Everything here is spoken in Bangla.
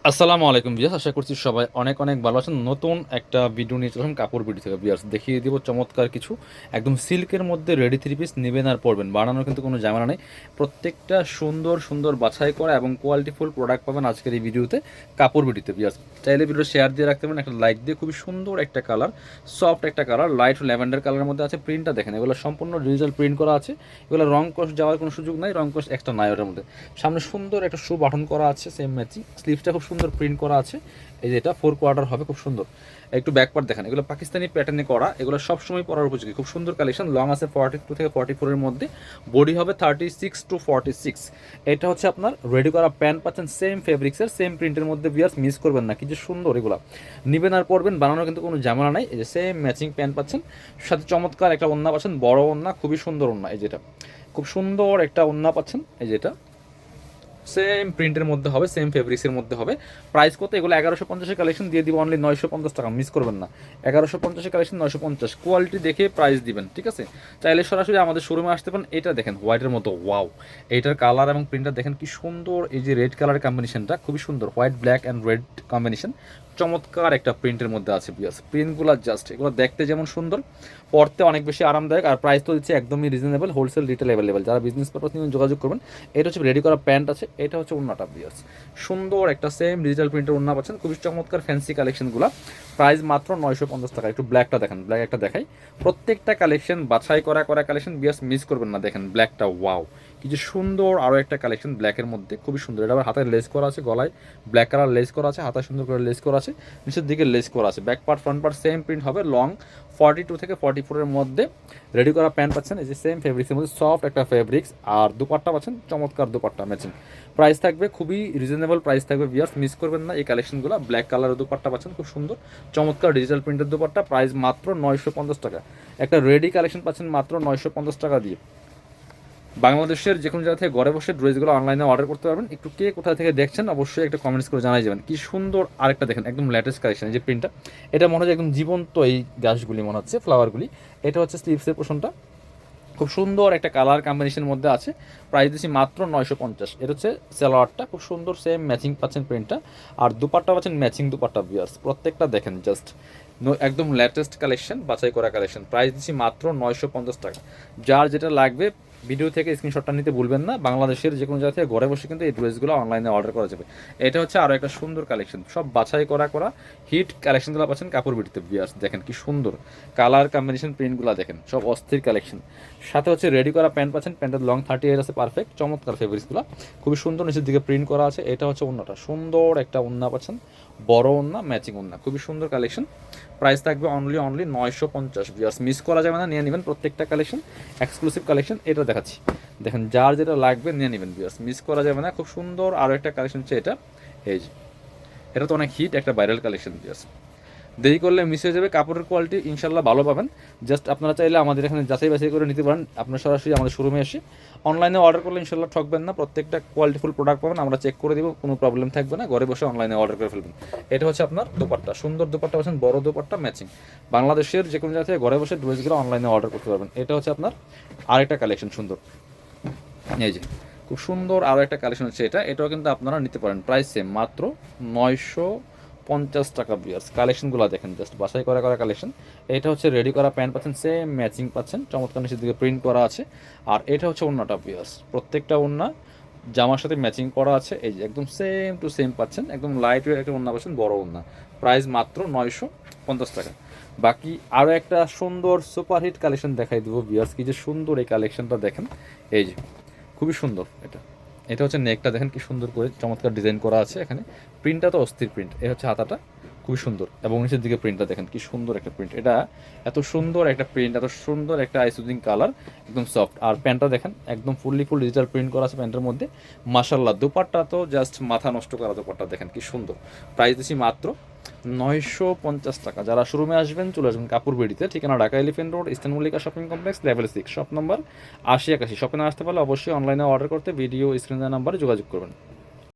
আসসালামু আলাইকুম ভিউয়ার্স, আশা করছি সবাই অনেক অনেক ভালো আছেন। নতুন একটা ভিডিও নিয়ে চললাম কাপড় বিডি থেকে ভিউয়ার্স, দেখিয়ে দিব চমৎকার কিছু একদম সিল্কের মধ্যে রেডি থ্রি পিস নেবেন আর পরবেন, বানানোর কিন্তু কোনো ঝামেলা নেই। প্রত্যেকটা সুন্দর সুন্দর বাছাই করা এবং কোয়ালিটিফুল প্রোডাক্ট পাবেন আজকের এই ভিডিওতে কাপড় বিডিতে ভিউয়ার্স। চাইলে ভিডিও শেয়ার দিয়ে রাখতে পারেন, একটা লাইক দিয়ে। খুবই সুন্দর একটা কালার, সফট একটা কালার, লাইট ল্যাভেন্ডার কালারের মধ্যে আছে। প্রিন্টটা দেখেন, এগুলো সম্পূর্ণ ডিজিটাল প্রিন্ট করা আছে। এগুলো রং কষ যাওয়ার কোনো সুযোগ নাই, রং কষ এক্সট্রা নাই ওটার মধ্যে। সামনে সুন্দর একটা শু বাটন করা আছে, সেম ম্যাচিং। স্লিভসটা খুব সুন্দর প্রিন্ট করা আছে। এই যে এটা 4 কোয়ার্টার হবে, খুব সুন্দর। একটু ব্যাকপার্ট দেখেন, এগুলো পাকিস্তানি প্যাটার্নে করা, এগুলো সবসময় পরার উপযোগী। খুব সুন্দর কালেকশন, লং আছে 42 থেকে 44-এর মধ্যে, বডি হবে 36 to 46। এটা হচ্ছে আপনার রেডি করা প্যান্ট পাচ্ছেন সেম ফেব্রিক্সের, সেম প্রিন্টের মধ্যে বিয়ার্স, মিস করবেন না। কি যে সুন্দর এগুলো, নিবেন আর পরবেন, বানানোর কিন্তু কোনো ঝামেলা নাই। এই যে সেম ম্যাচিং প্যান্ট পাচ্ছেন, সাথে চমৎকার একটা ওড়না পাচ্ছেন, বড় ওড়না, খুবই সুন্দর ওড়না। এই যেটা খুব সুন্দর একটা ওড়না পাচ্ছেন, এই যেটা সেম প্রিন্টের মধ্যে হবে, সেম ফেব্রিক্সের মধ্যে হবে। প্রাইস কত? এগুলো 1150-এর কালেকশন দিয়ে দিব অনলি 950 টাকা, মিস করবেন না। 1150-এর কালেকশন 950, কোয়ালিটি দেখে প্রাইস দিবেন, ঠিক আছে? চাইলে সরাসরি আমাদের শোরুমে আসতে পারেন। এটা দেখেন হোয়াইটের মতো, ওয়াও! এইটার কালার এবং প্রিন্টটা দেখেন কি সুন্দর। এই যে রেড কালার কম্বিনেশনটা খুবই সুন্দর, white black and red combination, চমৎকার একটা প্রিন্টের মধ্যে আছে বিয়াস। প্রিন্টগুলো জাস্ট, এগুলো দেখতে যেমন সুন্দর, পড়তে অনেক বেশি আরামদায়ক। আর প্রাইস তো দিচ্ছে একদমই রিজনেবল, হোলসেল রিটেল অ্যাভেলেবেল। যারা বিজনেস পারপাস নিয়ে যোগাযোগ করবেন। এটা হচ্ছে রেডি করা প্যান্ট আছে, এটা হচ্ছে ওড়নাটা বিয়াস। সুন্দর একটা সেম ডিজিটাল প্রিন্টের ওড়না পাচ্ছেন, খুবই চমৎকার ফ্যান্সি কালেকশনগুলো। প্রাইস মাত্র 950 টাকা। একটু ব্ল্যাকটা দেখেন, ব্ল্যাক একটা দেখাই। প্রত্যেকটা কালেকশন বাছাই করা করা কালেকশন বিয়াস, মিস করবেন না। দেখেন ব্ল্যাকটা, ওয়াও! কিছু সুন্দর আরও একটা কালেকশন ব্ল্যাকের মধ্যে, খুবই সুন্দর। এটা আবার হাতের লেস করা আছে, গলায় ব্ল্যাক কালার লেস করা আছে, হাতে সুন্দর করে লেস করা আছে, নিচের দিকে লেস করা আছে। Back part front part same print হবে, লং 42 থেকে 44-এর মধ্যে রেডি করা প্যান্ট পাচ্ছেন। এই যে সেম ফেব্রিক্সের মধ্যে সফট একটা ফেব্রিক্স, আর দুপাট্টা পাচ্ছেন চমৎকার দুপাট্টা ম্যাচিং। প্রাইস থাকবে খুবই রিজনেবল প্রাইস থাকবে ভিউয়ার্স, মিস করবেন না এই কালেকশনগুলো। ব্ল্যাক কালারের দুপাট্টা পাচ্ছেন, খুব সুন্দর চমৎকার ডিজিটাল প্রিন্টের দুপাট্টা। প্রাইস মাত্র 950 টাকা। একটা রেডি কালেকশন পাচ্ছেন মাত্র 950 টাকা দিয়ে। বাংলাদেশের যে কোনো জায়গা থেকে ঘরে বসে ড্রেসগুলো অনলাইনে অর্ডার করতে পারবেন। একটু কে কোথা থেকে দেখছেন অবশ্যই একটা কমেন্টস করে জানাই যাবেন। কি সুন্দর আরেকটা দেখেন, একদম লেটেস্ট কালেকশন। এই যে প্রিন্টটা, এটা মনে হচ্ছে একদম জীবন্ত, এই গাছগুলি মনে হচ্ছে ফ্লাওয়ারগুলি। এটা হচ্ছে স্লিভসের পোর্শনটা, খুব সুন্দর একটা কালার কম্বিনেশনের মধ্যে আছে। প্রাইস দিচ্ছি মাত্র 950। এটা হচ্ছে সালোয়ারটা, খুব সুন্দর সেম ম্যাচিং পাচ্ছেন প্রিন্টটা। আর দুপাট্টা পাচ্ছেন ম্যাচিং দুপাট্টা ভিউয়ার্স। প্রত্যেকটা দেখেন জাস্ট একদম লেটেস্ট কালেকশন, বাছাই করা কালেকশন। প্রাইস দিচ্ছি মাত্র 950 টাকা। যার যেটা লাগবে ভিডিও থেকে স্ক্রিনশটটা নিতে ভুলবেন না। বাংলাদেশের যে কোনো জায়গা থেকে ঘরে বসে কিন্তু এই ড্রেসগুলো অনলাইনে অর্ডার করা যাবে। এটা হচ্ছে আরও একটা সুন্দর কালেকশন, সব বাছাই করা করা হিট কালেকশনগুলো পাচ্ছেন কাপড় বিটিতে ভিউয়ার্স। দেখেন কি সুন্দর কালার কম্বিনেশন, প্রিন্টগুলো দেখেন, সব অস্থির কালেকশন। সাথে হচ্ছে রেডি করা প্যান্ট পাচ্ছেন, প্যান্টের লং 38 আছে, পারফেক্ট চমৎকার ফেব্রিক্সগুলো, খুবই সুন্দর। নিচের দিকে প্রিন্ট করা আছে। এটা হচ্ছে ওড়নাটা, সুন্দর একটা ওড়না পাচ্ছেন, বড় ওড়না, ম্যাচিং ওড়না, খুবই সুন্দর কালেকশন। প্রাইস থাকবে অনলি 950 ভিউয়ার্স, মিস করা যাবে না, নিয়ে নেবেন প্রত্যেকটা কালেকশন, এক্সক্লুসিভ কালেকশন। এটা দেখাচ্ছি, দেখেন যার যেটা লাগবে নিয়ে নেবেন ভিউয়ার্স, মিস করা যাবে না। খুব সুন্দর আরও একটা কালেকশন হচ্ছে এটা, এই যে এটা তো অনেক হিট একটা ভাইরাল কালেকশন ভিউয়ার্স। দেরি করলে মিস হয়ে যাবে। কাপড়ের কোয়ালিটি ইনশাল্লাহ ভালো পাবেন। জাস্ট আপনারা চাইলে আমাদের এখানে যাচাই বাছাই করে নিতে পারেন। আপনারা সরাসরি আমাদের শোরুমে এসে অনলাইনে অর্ডার করলে ইনশাল্লাহ ঠকবেন না। প্রত্যেকটা কোয়ালিটিফুল প্রোডাক্ট পাবেন, আমরা চেক করে দিব, কোনো প্রবলেম থাকবে না। ঘরে বসে অনলাইনে অর্ডার করে ফেলবেন। এটা হচ্ছে আপনার দোপাট্টা, সুন্দর দোপাট্টা পাচ্ছেন, বড় দোপাট্টা ম্যাচিং। বাংলাদেশের যে কোনো জায়গা থেকে ঘরে বসে ড্রেসগুলো অনলাইনে অর্ডার করতে পারবেন। এটা হচ্ছে আপনার আরেকটা কালেকশন সুন্দর, এই যে খুব সুন্দর আরও একটা কালেকশন হচ্ছে এটা, এটাও কিন্তু আপনারা নিতে পারেন। প্রাইস সেম, মাত্র 950 টাকা ভিউয়ার্স। কালেকশনগুলো দেখেন জাস্ট, বাছাই করা করা কালেকশন। এটা হচ্ছে রেডি করা প্যান্ট পাচ্ছেন, সেম ম্যাচিং পাচ্ছেন, চমৎকার নিচের দিকে প্রিন্ট করা আছে। আর এটা হচ্ছে ওড়নাটা ভিউয়ার্স, প্রত্যেকটা ওড়না জামার সাথে ম্যাচিং করা আছে। এই যে একদম সেম টু সেম পাচ্ছেন, একদম লাইট ওয়েট একটা ওড়না পাচ্ছেন, বড় ওড়না। প্রাইস মাত্র 950 টাকা। বাকি আরও একটা সুন্দর সুপারহিট কালেকশন দেখাই দেবো ভিউয়ার্স। কি যে সুন্দর এই কালেকশনটা দেখেন, এই যে খুবই সুন্দর। এটা এটা হচ্ছে নেকটা দেখেন কি সুন্দর করে চমৎকার ডিজাইন করা আছে এখানে। প্রিন্টটা তো অস্থির প্রিন্ট। এ হচ্ছে হাতাটা, খুবই সুন্দর। এবং নিচের দিকে প্রিন্টটা দেখেন কি সুন্দর একটা প্রিন্ট। এটা এত সুন্দর একটা প্রিন্ট, এত সুন্দর একটা আইসুদিং কালার, একদম সফট। আর প্যান্টটা দেখেন একদম ফুল ডিজিটাল প্রিন্ট করা আছে প্যান্টের মধ্যে। মাশাল্লাহ, দুপাট্টা তো জাস্ট মাথা নষ্ট করা দুপাট্টা দেখেন কি সুন্দর। প্রাইস দিচ্ছি মাত্র 950 টাকা। যারা শোরুমে আসবেন চলে আসবেন কাপড় বেড়িতে, ঠিকানা Dhaka elephant road, eastern Mallika shopping complex, level 6, shop number 80 81। শপে না আসতে পারলে অবশ্যই অনলাইনে অর্ডার করতে ভিডিও স্ক্রিনের নাম্বারে যোগাযোগ করবেন।